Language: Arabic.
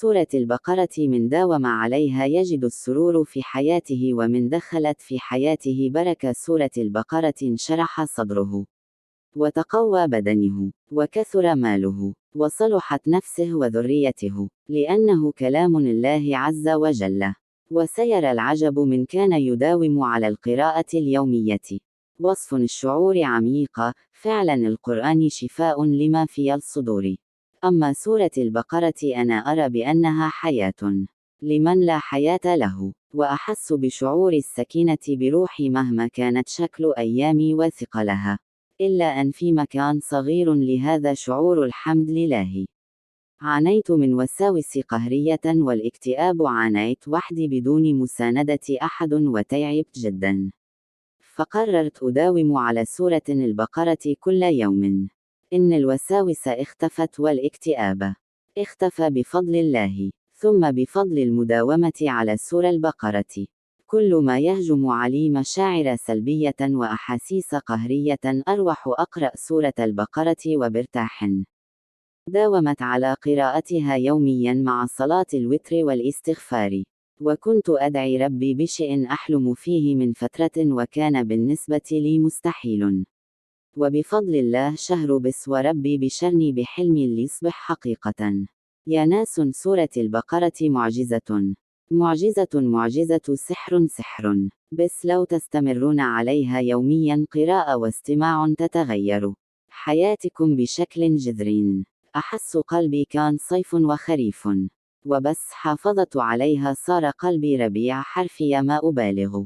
سورة البقرة من داوم عليها يجد السرور في حياته، ومن دخلت في حياته بركة سورة البقرة انشرح صدره، وتقوى بدنه، وكثر ماله، وصلحت نفسه وذريته، لأنه كلام الله عز وجل. وسيرى العجب من كان يداوم على القراءة اليومية. وصف الشعور عميقة، فعلا القرآن شفاء لما في الصدور. أما سورة البقرة أنا أرى بأنها حياة لمن لا حياة له، وأحس بشعور السكينة بروحي مهما كانت شكل أيامي وثقلها، إلا أن في مكان صغير لهذا شعور الحمد لله. عانيت من وساوس قهرية والاكتئاب، عانيت وحدي بدون مساندة أحد وتعبت جدا، فقررت أداوم على سورة البقرة كل يوم. إن الوساوس اختفت والاكتئاب اختفى بفضل الله، ثم بفضل المداومة على سورة البقرة. كل ما يهجم علي مشاعر سلبية وأحاسيس قهرية أروح أقرأ سورة البقرة وبرتاح. داومت على قراءتها يوميا مع صلاة الوتر والاستغفار، وكنت أدعي ربي بشيء أحلم فيه من فترة وكان بالنسبة لي مستحيل. وبفضل الله شهر بس وربي بشرني بحلمي ليصبح حقيقة. يا ناس، سورة البقرة معجزة، معجزة معجزة، سحر سحر، بس لو تستمرون عليها يوميا قراءة واستماع تتغير حياتكم بشكل جذري. أحس قلبي كان صيف وخريف، وبس حافظت عليها صار قلبي ربيع حرفي ما أبالغ.